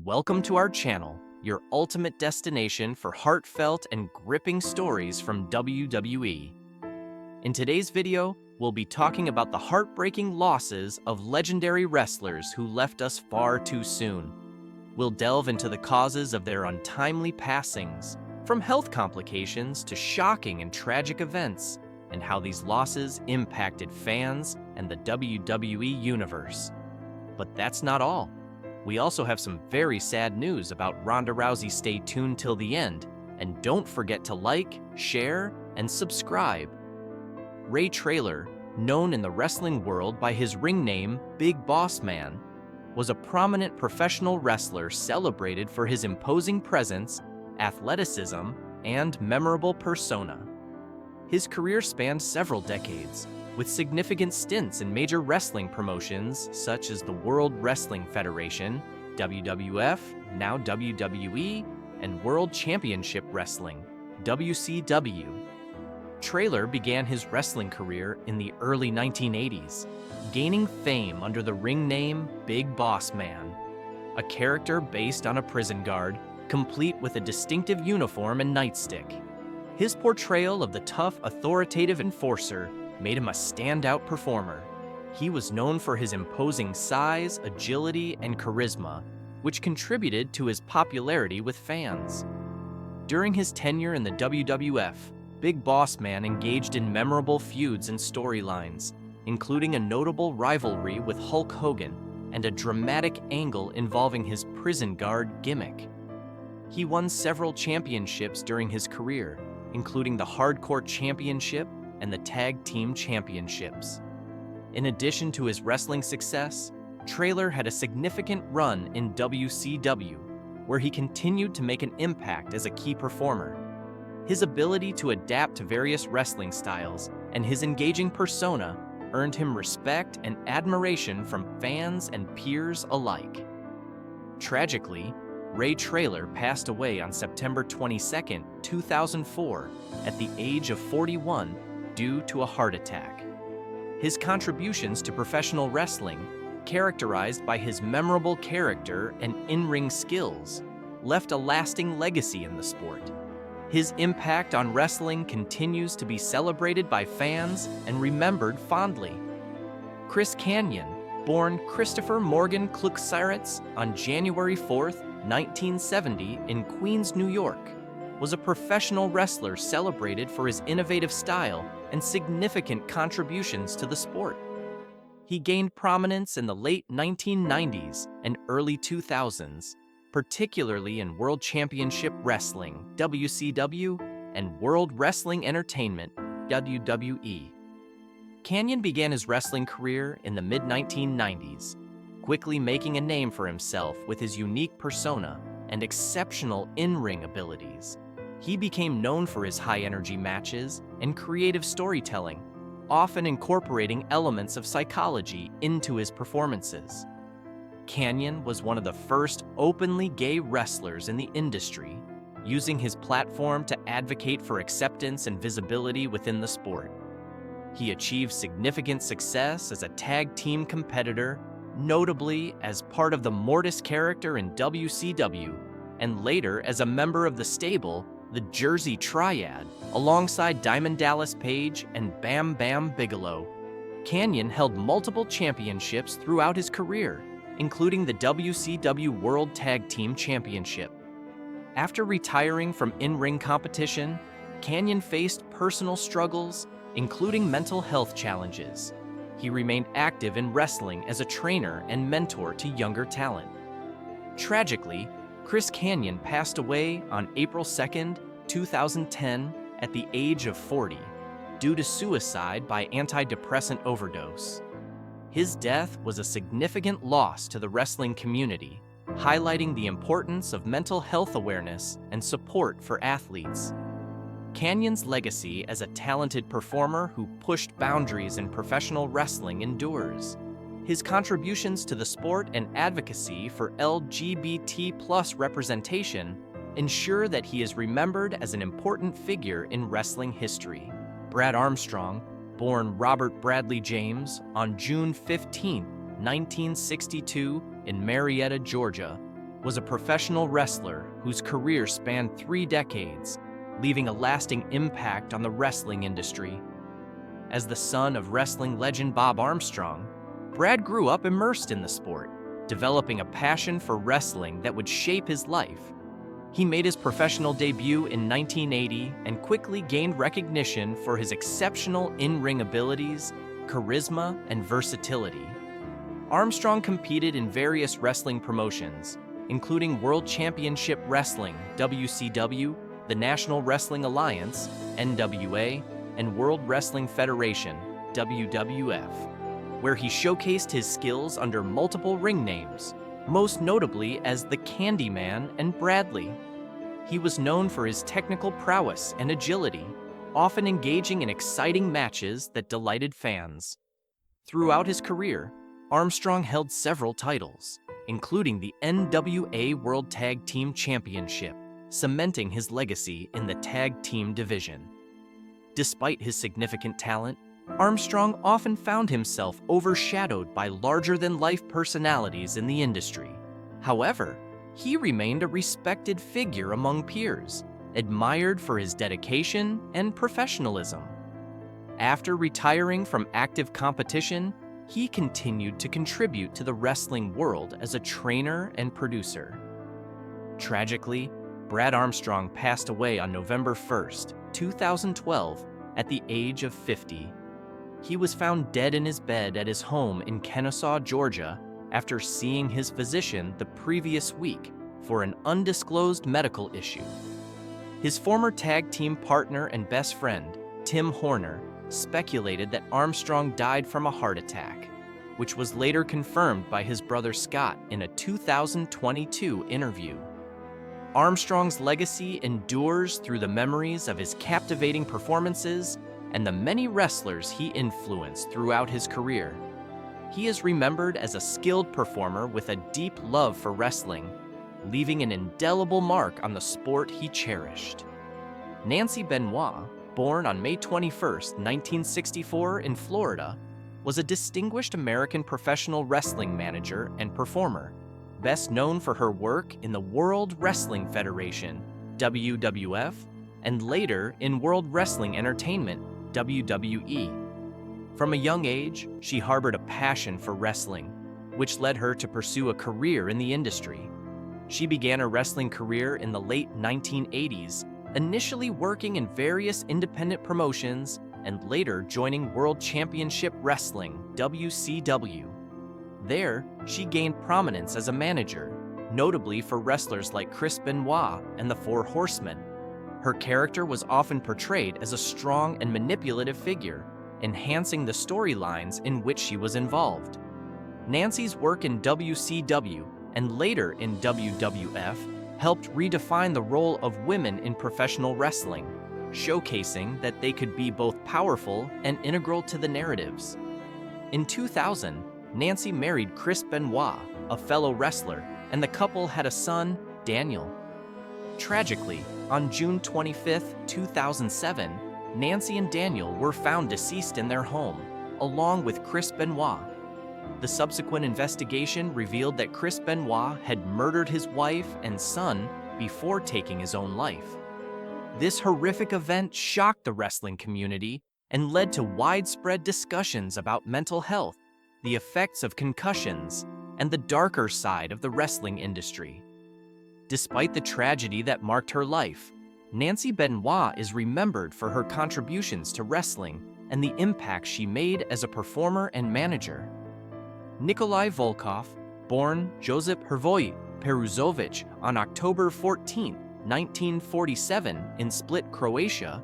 Welcome to our channel, your ultimate destination for heartfelt and gripping stories from WWE. In today's video, we'll be talking about the heartbreaking losses of legendary wrestlers who left us far too soon. We'll delve into the causes of their untimely passings, from health complications to shocking and tragic events, and how these losses impacted fans and the WWE Universe. But that's not all. We also have some very sad news about Ronda Rousey. Stay tuned till the end, and don't forget to like, share, and subscribe. Ray Traylor, known in the wrestling world by his ring name Big Boss Man, was a prominent professional wrestler celebrated for his imposing presence, athleticism, and memorable persona. His career spanned several decades, with significant stints in major wrestling promotions such as the World Wrestling Federation, WWF, now WWE, and World Championship Wrestling, WCW. Traylor began his wrestling career in the early 1980s, gaining fame under the ring name Big Boss Man, a character based on a prison guard, complete with a distinctive uniform and nightstick. His portrayal of the tough, authoritative enforcer made him a standout performer. He was known for his imposing size, agility, and charisma, which contributed to his popularity with fans. During his tenure in the WWF, Big Boss Man engaged in memorable feuds and storylines, including a notable rivalry with Hulk Hogan and a dramatic angle involving his prison guard gimmick. He won several championships during his career, including the Hardcore Championship and the Tag Team Championships. In addition to his wrestling success, Traylor had a significant run in WCW, where he continued to make an impact as a key performer. His ability to adapt to various wrestling styles and his engaging persona earned him respect and admiration from fans and peers alike. Tragically, Ray Traylor passed away on September 22, 2004, at the age of 41 due to a heart attack. His contributions to professional wrestling, characterized by his memorable character and in-ring skills, left a lasting legacy in the sport. His impact on wrestling continues to be celebrated by fans and remembered fondly. Chris Kanyon, born Christopher Morgan Kluksiritz on January 4, 1970 in Queens, New York, was a professional wrestler celebrated for his innovative style and significant contributions to the sport. He gained prominence in the late 1990s and early 2000s, particularly in World Championship Wrestling, WCW, and World Wrestling Entertainment, WWE. Kanyon began his wrestling career in the mid-1990s, quickly making a name for himself with his unique persona and exceptional in-ring abilities. He became known for his high-energy matches and creative storytelling, often incorporating elements of psychology into his performances. Kanyon was one of the first openly gay wrestlers in the industry, using his platform to advocate for acceptance and visibility within the sport. He achieved significant success as a tag team competitor, notably as part of the Mortis character in WCW, and later as a member of the stable, the Jersey Triad, alongside Diamond Dallas Page and Bam Bam Bigelow. Kanyon held multiple championships throughout his career, including the WCW World Tag Team Championship. After retiring from in-ring competition, Kanyon faced personal struggles, including mental health challenges. He remained active in wrestling as a trainer and mentor to younger talent. Tragically, Chris Kanyon passed away on April 2, 2010, at the age of 40, due to suicide by antidepressant overdose. His death was a significant loss to the wrestling community, highlighting the importance of mental health awareness and support for athletes. Kanyon's legacy as a talented performer who pushed boundaries in professional wrestling endures. His contributions to the sport and advocacy for LGBT+ representation ensure that he is remembered as an important figure in wrestling history. Brad Armstrong, born Robert Bradley James on June 15, 1962 in Marietta, Georgia, was a professional wrestler whose career spanned 3 decades, leaving a lasting impact on the wrestling industry. As the son of wrestling legend Bob Armstrong, Brad grew up immersed in the sport, developing a passion for wrestling that would shape his life. He made his professional debut in 1980 and quickly gained recognition for his exceptional in-ring abilities, charisma, and versatility. Armstrong competed in various wrestling promotions, including World Championship Wrestling, WCW, the National Wrestling Alliance, NWA, and World Wrestling Federation, WWF, where he showcased his skills under multiple ring names, most notably as the Candyman and Bradley. He was known for his technical prowess and agility, often engaging in exciting matches that delighted fans. Throughout his career, Armstrong held several titles, including the NWA World Tag Team Championship, cementing his legacy in the tag team division. Despite his significant talent, Armstrong often found himself overshadowed by larger-than-life personalities in the industry. However, he remained a respected figure among peers, admired for his dedication and professionalism. After retiring from active competition, he continued to contribute to the wrestling world as a trainer and producer. Tragically, Brad Armstrong passed away on November 1st, 2012, at the age of 50. He was found dead in his bed at his home in Kennesaw, Georgia, after seeing his physician the previous week for an undisclosed medical issue. His former tag team partner and best friend, Tim Horner, speculated that Armstrong died from a heart attack, which was later confirmed by his brother Scott in a 2022 interview. Armstrong's legacy endures through the memories of his captivating performances and the many wrestlers he influenced throughout his career. He is remembered as a skilled performer with a deep love for wrestling, leaving an indelible mark on the sport he cherished. Nancy Benoit, born on May 21, 1964 in Florida, was a distinguished American professional wrestling manager and performer, best known for her work in the World Wrestling Federation, WWF, and later in World Wrestling Entertainment, WWE. From a young age, she harbored a passion for wrestling, which led her to pursue a career in the industry. She began her wrestling career in the late 1980s, initially working in various independent promotions and later joining World Championship Wrestling, WCW. There, she gained prominence as a manager, notably for wrestlers like Chris Benoit and the Four Horsemen. Her character was often portrayed as a strong and manipulative figure, enhancing the storylines in which she was involved. Nancy's work in WCW and later in WWF helped redefine the role of women in professional wrestling, showcasing that they could be both powerful and integral to the narratives. In 2000, Nancy married Chris Benoit, a fellow wrestler, and the couple had a son, Daniel. Tragically, on June 25, 2007, Nancy and Daniel were found deceased in their home, along with Chris Benoit. The subsequent investigation revealed that Chris Benoit had murdered his wife and son before taking his own life. This horrific event shocked the wrestling community and led to widespread discussions about mental health, the effects of concussions, and the darker side of the wrestling industry. Despite the tragedy that marked her life, Nancy Benoit is remembered for her contributions to wrestling and the impact she made as a performer and manager. Nikolai Volkov, born Josip Hrvoje Peruzovic on October 14, 1947 in Split, Croatia,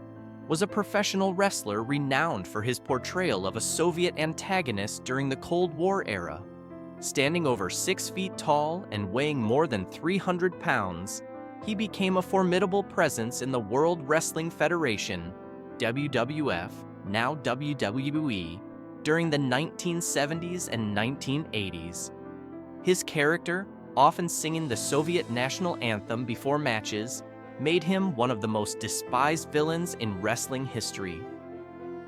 was a professional wrestler renowned for his portrayal of a Soviet antagonist during the Cold War era. Standing over 6 feet tall and weighing more than 300 pounds, he became a formidable presence in the World Wrestling Federation, WWF, now WWE, during the 1970s and 1980s. His character, often singing the Soviet national anthem before matches, made him one of the most despised villains in wrestling history.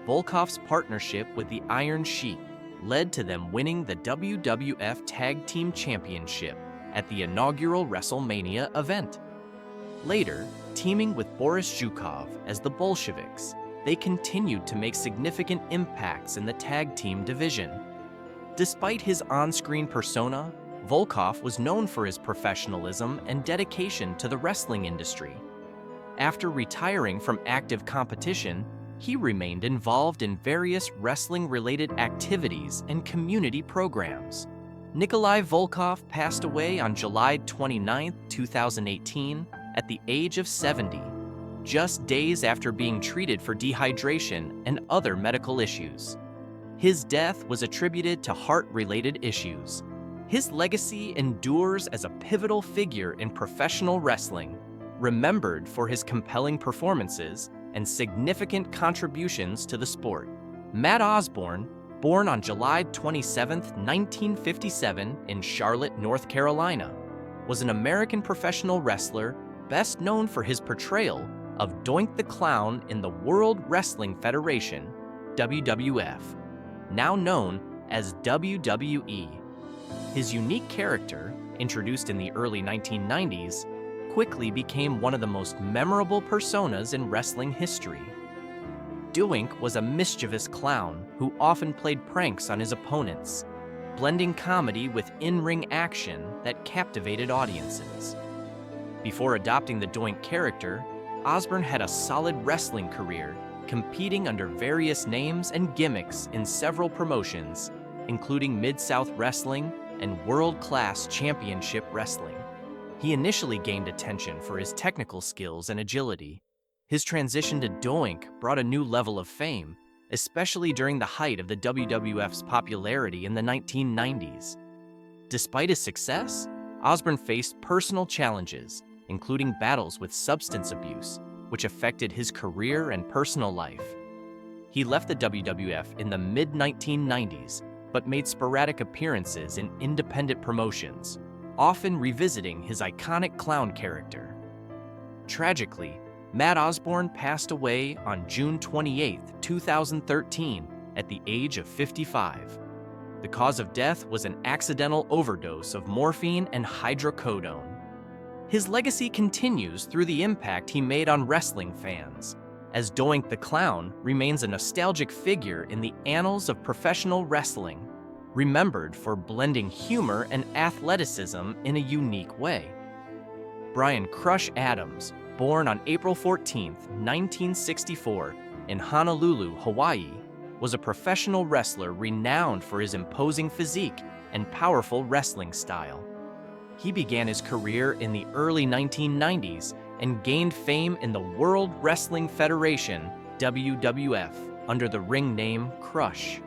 Volkov's partnership with the Iron Sheik led to them winning the WWF Tag Team Championship at the inaugural WrestleMania event. Later, teaming with Boris Zhukov as the Bolsheviks, they continued to make significant impacts in the tag team division. Despite his on-screen persona, Volkov was known for his professionalism and dedication to the wrestling industry. After retiring from active competition, he remained involved in various wrestling-related activities and community programs. Nikolai Volkov passed away on July 29, 2018, at the age of 70, just days after being treated for dehydration and other medical issues. His death was attributed to heart-related issues. His legacy endures as a pivotal figure in professional wrestling, remembered for his compelling performances and significant contributions to the sport. Matt Osborne, born on July 27, 1957 in Charlotte, North Carolina, was an American professional wrestler best known for his portrayal of Doink the Clown in the World Wrestling Federation, WWF, now known as WWE. His unique character, introduced in the early 1990s, quickly became one of the most memorable personas in wrestling history. Doink was a mischievous clown who often played pranks on his opponents, blending comedy with in-ring action that captivated audiences. Before adopting the Doink character, Osborne had a solid wrestling career, competing under various names and gimmicks in several promotions, including Mid-South Wrestling and World Class Championship Wrestling. He initially gained attention for his technical skills and agility. His transition to Doink brought a new level of fame, especially during the height of the WWF's popularity in the 1990s. Despite his success, Osborne faced personal challenges, including battles with substance abuse, which affected his career and personal life. He left the WWF in the mid-1990s, but made sporadic appearances in independent promotions, often revisiting his iconic clown character. Tragically, Matt Osborne passed away on June 28, 2013, at the age of 55. The cause of death was an accidental overdose of morphine and hydrocodone. His legacy continues through the impact he made on wrestling fans, as Doink the Clown remains a nostalgic figure in the annals of professional wrestling, remembered for blending humor and athleticism in a unique way. Brian "Crush" Adams, born on April 14, 1964, in Honolulu, Hawaii, was a professional wrestler renowned for his imposing physique and powerful wrestling style. He began his career in the early 1990s and gained fame in the World Wrestling Federation, WWF, under the ring name Crush.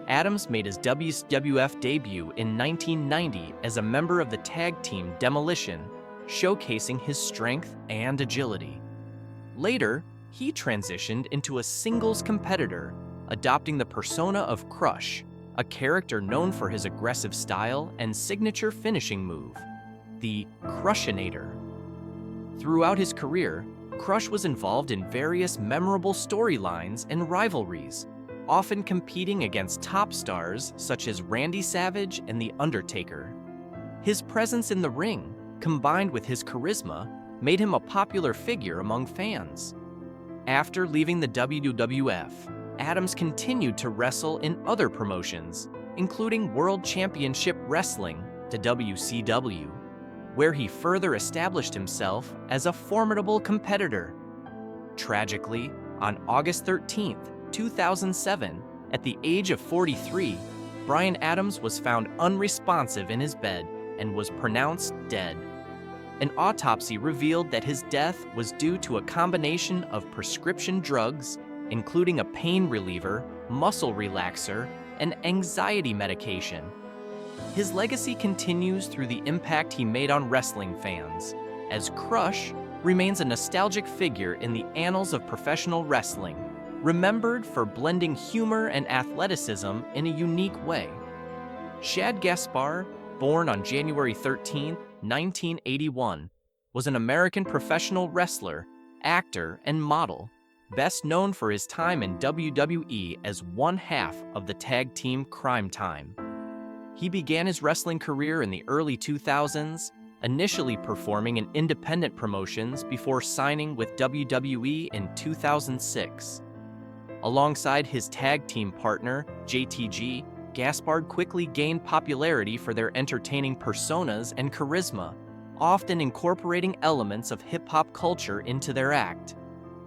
Adams made his WWF debut in 1990 as a member of the tag team Demolition, showcasing his strength and agility. Later, he transitioned into a singles competitor, adopting the persona of Crush, a character known for his aggressive style and signature finishing move, the Crushinator. Throughout his career, Crush was involved in various memorable storylines and rivalries, often competing against top stars such as Randy Savage and The Undertaker. His presence in the ring, combined with his charisma, made him a popular figure among fans. After leaving the WWF, Adams continued to wrestle in other promotions, including World Championship Wrestling, to WCW, where he further established himself as a formidable competitor. Tragically, on August 13, 2007, at the age of 43, Brian Adams was found unresponsive in his bed and was pronounced dead. An autopsy revealed that his death was due to a combination of prescription drugs, including a pain reliever, muscle relaxer, and anxiety medication. His legacy continues through the impact he made on wrestling fans, as Crush remains a nostalgic figure in the annals of professional wrestling, remembered for blending humor and athleticism in a unique way. Shad Gaspar, born on January 13, 1981, was an American professional wrestler, actor, and model, best known for his time in WWE as one half of the tag team Crime Time. He began his wrestling career in the early 2000s, initially performing in independent promotions before signing with WWE in 2006. Alongside his tag team partner, JTG, Gaspard quickly gained popularity for their entertaining personas and charisma, often incorporating elements of hip-hop culture into their act.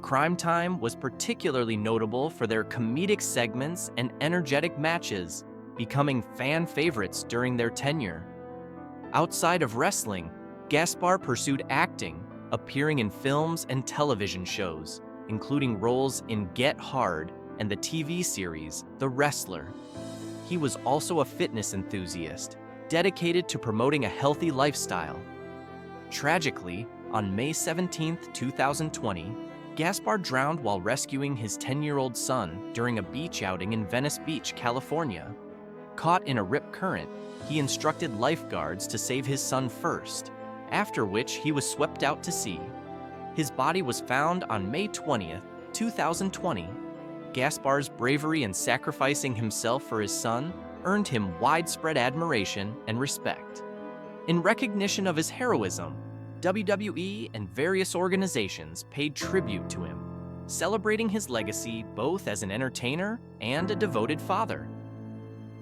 Crime Time was particularly notable for their comedic segments and energetic matches, becoming fan favorites during their tenure. Outside of wrestling, Gaspard pursued acting, appearing in films and television shows, including roles in Get Hard and the TV series The Wrestler. He was also a fitness enthusiast, dedicated to promoting a healthy lifestyle. Tragically, on May 17, 2020, Gaspard drowned while rescuing his 10-year-old son during a beach outing in Venice Beach, California. Caught in a rip current, he instructed lifeguards to save his son first, after which he was swept out to sea. His body was found on May 20, 2020. Gaspard's bravery in sacrificing himself for his son earned him widespread admiration and respect. In recognition of his heroism, WWE and various organizations paid tribute to him, celebrating his legacy both as an entertainer and a devoted father.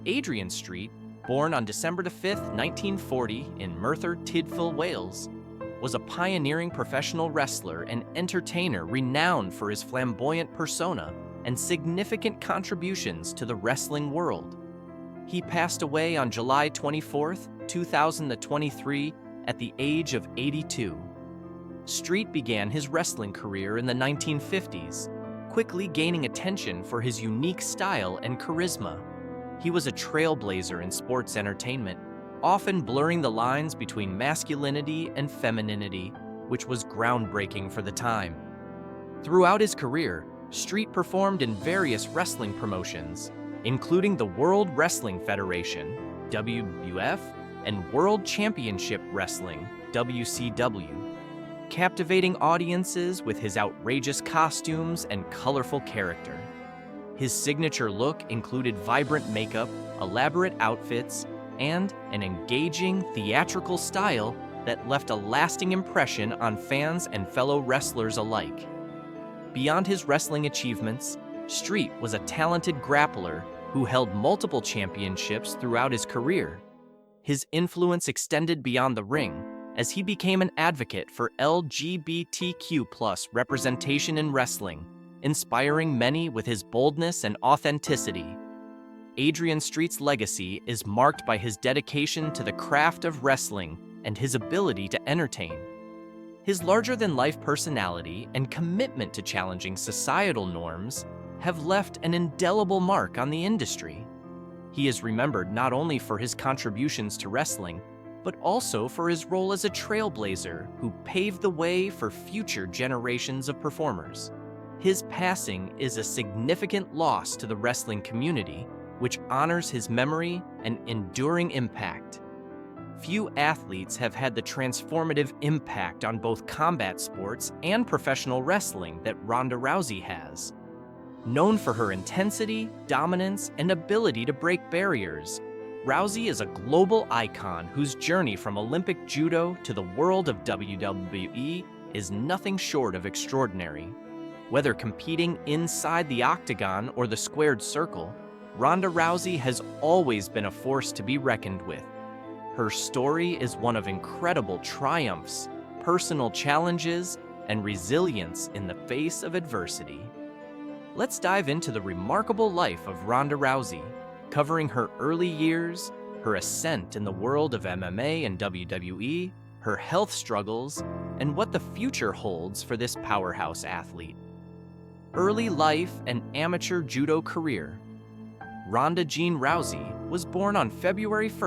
Adrian Street, born on December 5, 1940 in Merthyr Tydfil, Wales, was a pioneering professional wrestler and entertainer renowned for his flamboyant persona and significant contributions to the wrestling world. He passed away on July 24, 2023, at the age of 82. Street began his wrestling career in the 1950s, quickly gaining attention for his unique style and charisma. He was a trailblazer in sports entertainment, often blurring the lines between masculinity and femininity, which was groundbreaking for the time. Throughout his career, Street performed in various wrestling promotions, including the World Wrestling Federation, WWF, and World Championship Wrestling, WCW, captivating audiences with his outrageous costumes and colorful character. His signature look included vibrant makeup, elaborate outfits, and an engaging, theatrical style that left a lasting impression on fans and fellow wrestlers alike. Beyond his wrestling achievements, Street was a talented grappler who held multiple championships throughout his career. His influence extended beyond the ring, as he became an advocate for LGBTQ+ representation in wrestling, inspiring many with his boldness and authenticity. Adrian Street's legacy is marked by his dedication to the craft of wrestling and his ability to entertain. His larger-than-life personality and commitment to challenging societal norms have left an indelible mark on the industry. He is remembered not only for his contributions to wrestling, but also for his role as a trailblazer who paved the way for future generations of performers. His passing is a significant loss to the wrestling community, which honors his memory and enduring impact. Few athletes have had the transformative impact on both combat sports and professional wrestling that Ronda Rousey has. Known for her intensity, dominance, and ability to break barriers, Rousey is a global icon whose journey from Olympic judo to the world of WWE is nothing short of extraordinary. Whether competing inside the octagon or the squared circle, Ronda Rousey has always been a force to be reckoned with. Her story is one of incredible triumphs, personal challenges, and resilience in the face of adversity. Let's dive into the remarkable life of Ronda Rousey, covering her early years, her ascent in the world of MMA and WWE, her health struggles, and what the future holds for this powerhouse athlete. Early life and amateur judo career. Ronda Jean Rousey was born on February 1,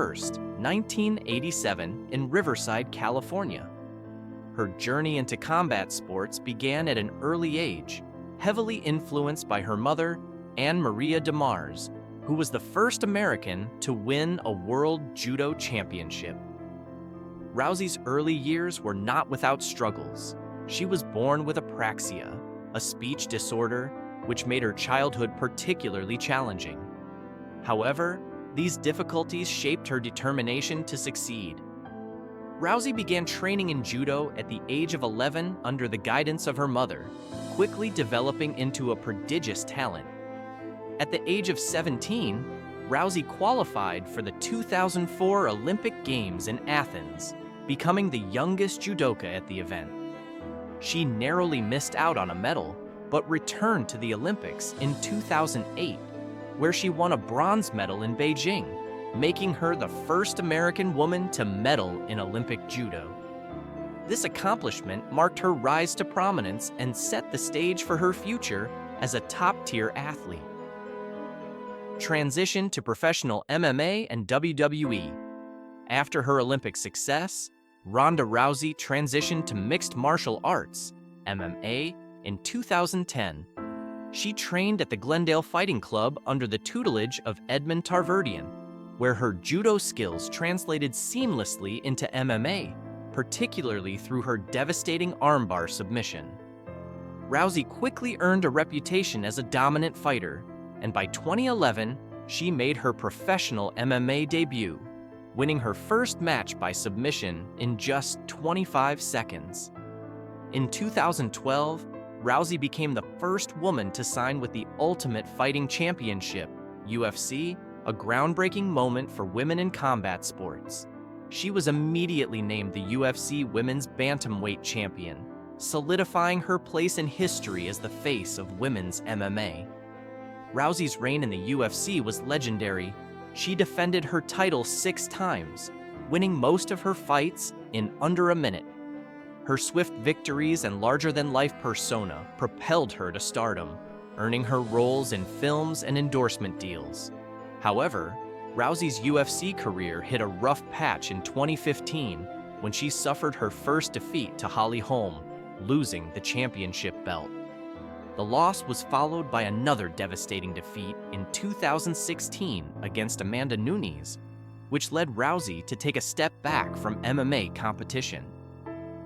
1987 in Riverside, California. Her journey into combat sports began at an early age, heavily influenced by her mother, Anne Maria DeMars, who was the first American to win a World Judo Championship. Rousey's early years were not without struggles. She was born with apraxia, a speech disorder, which made her childhood particularly challenging. However, These difficulties shaped her determination to succeed. Rousey began training in judo at the age of 11 under the guidance of her mother, quickly developing into a prodigious talent. At the age of 17, Rousey qualified for the 2004 Olympic Games in Athens, becoming the youngest judoka at the event. She narrowly missed out on a medal, but returned to the Olympics in 2008, where she won a bronze medal in Beijing, making her the first American woman to medal in Olympic judo. This accomplishment marked her rise to prominence and set the stage for her future as a top-tier athlete. Transition to professional MMA and WWE. After her Olympic success, Ronda Rousey transitioned to mixed martial arts, MMA, in 2010. She trained at the Glendale Fighting Club under the tutelage of Edmond Tarverdian, where her judo skills translated seamlessly into MMA, particularly through her devastating armbar submission. Rousey quickly earned a reputation as a dominant fighter, and by 2011, she made her professional MMA debut, winning her first match by submission in just 25 seconds. In 2012, Rousey became the first woman to sign with the Ultimate Fighting Championship, UFC, a groundbreaking moment for women in combat sports. She was immediately named the UFC Women's Bantamweight Champion, solidifying her place in history as the face of women's MMA. Rousey's reign in the UFC was legendary. She defended her title 6 times, winning most of her fights in under a minute. Her swift victories and larger-than-life persona propelled her to stardom, earning her roles in films and endorsement deals. However, Rousey's UFC career hit a rough patch in 2015 when she suffered her first defeat to Holly Holm, losing the championship belt. The loss was followed by another devastating defeat in 2016 against Amanda Nunes, which led Rousey to take a step back from MMA competition.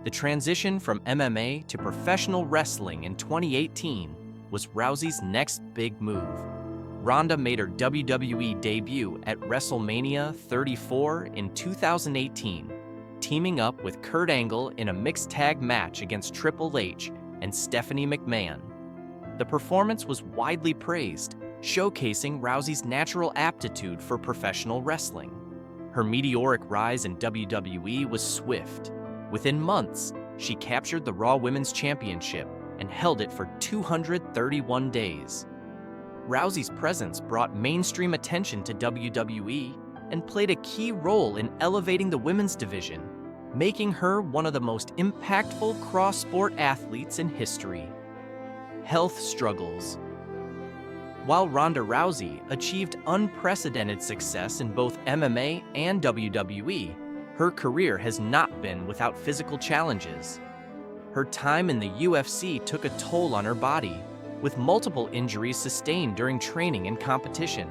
The transition from MMA to professional wrestling in 2018 was Rousey's next big move. Ronda made her WWE debut at WrestleMania 34 in 2018, teaming up with Kurt Angle in a mixed tag match against Triple H and Stephanie McMahon. The performance was widely praised, showcasing Rousey's natural aptitude for professional wrestling. Her meteoric rise in WWE was swift. Within months, she captured the Raw Women's Championship and held it for 231 days. Rousey's presence brought mainstream attention to WWE and played a key role in elevating the women's division, making her one of the most impactful cross-sport athletes in history. Health struggles. While Ronda Rousey achieved unprecedented success in both MMA and WWE, her career has not been without physical challenges. Her time in the UFC took a toll on her body, with multiple injuries sustained during training and competition.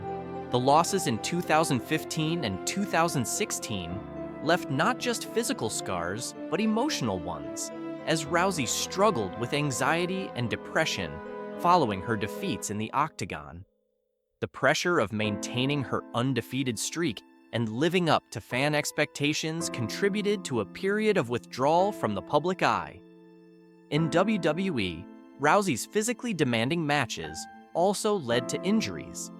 The losses in 2015 and 2016 left not just physical scars, but emotional ones, as Rousey struggled with anxiety and depression following her defeats in the octagon. The pressure of maintaining her undefeated streak and living up to fan expectations contributed to a period of withdrawal from the public eye. In WWE, Rousey's physically demanding matches also led to injuries.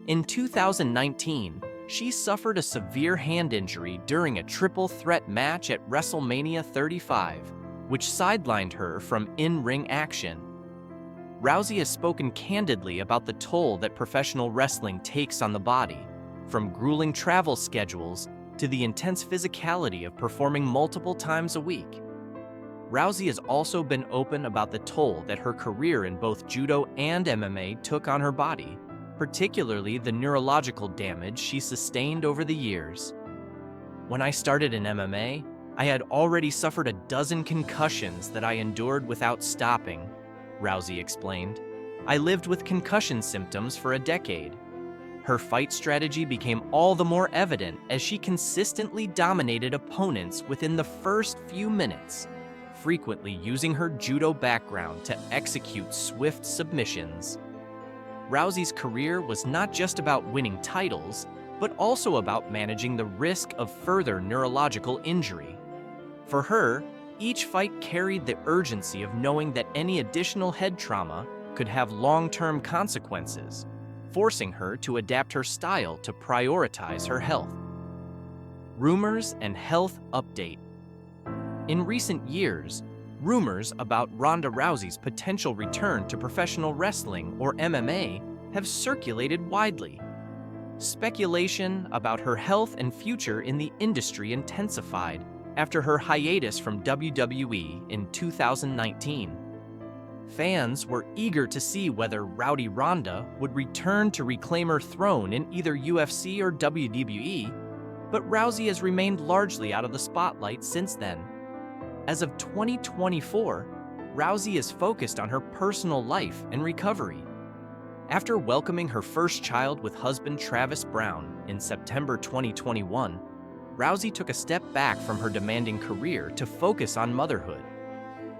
In 2019, she suffered a severe hand injury during a triple threat match at WrestleMania 35, which sidelined her from in-ring action. Rousey has spoken candidly about the toll that professional wrestling takes on the body, from grueling travel schedules to the intense physicality of performing multiple times a week. Rousey has also been open about the toll that her career in both judo and MMA took on her body, particularly the neurological damage she sustained over the years. When I started in MMA, I had already suffered a dozen concussions that I endured without stopping, Rousey explained. I lived with concussion symptoms for a decade. Her fight strategy became all the more evident as she consistently dominated opponents within the first few minutes, frequently using her judo background to execute swift submissions. Rousey's career was not just about winning titles, but also about managing the risk of further neurological injury. For her, each fight carried the urgency of knowing that any additional head trauma could have long-term consequences, forcing her to adapt her style to prioritize her health. Rumors and health update. In recent years, rumors about Ronda Rousey's potential return to professional wrestling, or MMA, have circulated widely. Speculation about her health and future in the industry intensified after her hiatus from WWE in 2019. Fans were eager to see whether Rowdy Ronda would return to reclaim her throne in either UFC or WWE, but Rousey has remained largely out of the spotlight since then. As of 2024, Rousey is focused on her personal life and recovery. After welcoming her first child with husband Travis Brown in September 2021, Rousey took a step back from her demanding career to focus on motherhood.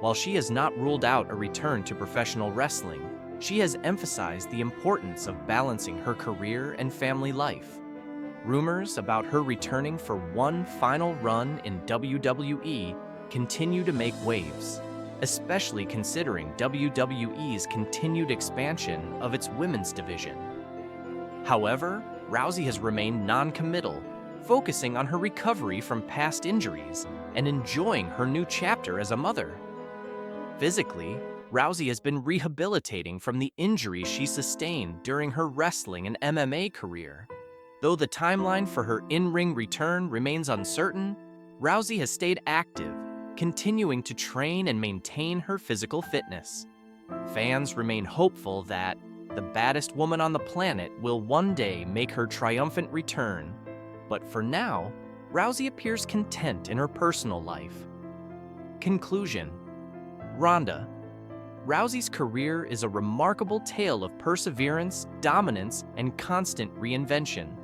While she has not ruled out a return to professional wrestling, she has emphasized the importance of balancing her career and family life. Rumors about her returning for one final run in WWE continue to make waves, especially considering WWE's continued expansion of its women's division. However, Rousey has remained non-committal, focusing on her recovery from past injuries and enjoying her new chapter as a mother. Physically, Rousey has been rehabilitating from the injuries she sustained during her wrestling and MMA career. Though the timeline for her in-ring return remains uncertain, Rousey has stayed active, continuing to train and maintain her physical fitness. Fans remain hopeful that the baddest woman on the planet will one day make her triumphant return. But for now, Rousey appears content in her personal life. Conclusion. Ronda. Rousey's career is a remarkable tale of perseverance, dominance, and constant reinvention.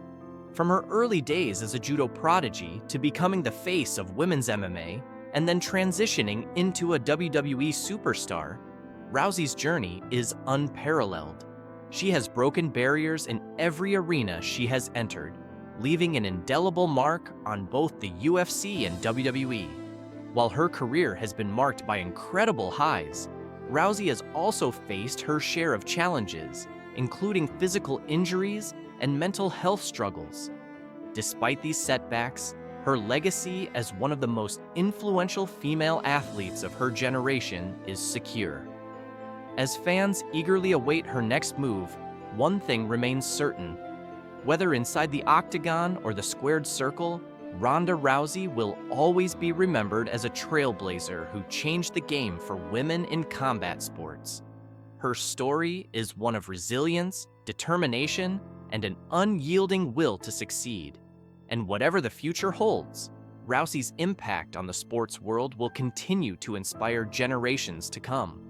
From her early days as a judo prodigy to becoming the face of women's MMA and then transitioning into a WWE superstar, Rousey's journey is unparalleled. She has broken barriers in every arena she has entered, leaving an indelible mark on both the UFC and WWE. While her career has been marked by incredible highs, Rousey has also faced her share of challenges, including physical injuries and mental health struggles. Despite these setbacks, her legacy as one of the most influential female athletes of her generation is secure. As fans eagerly await her next move, one thing remains certain. Whether inside the octagon or the squared circle, Ronda Rousey will always be remembered as a trailblazer who changed the game for women in combat sports. Her story is one of resilience, determination, and an unyielding will to succeed. And whatever the future holds, Rousey's impact on the sports world will continue to inspire generations to come.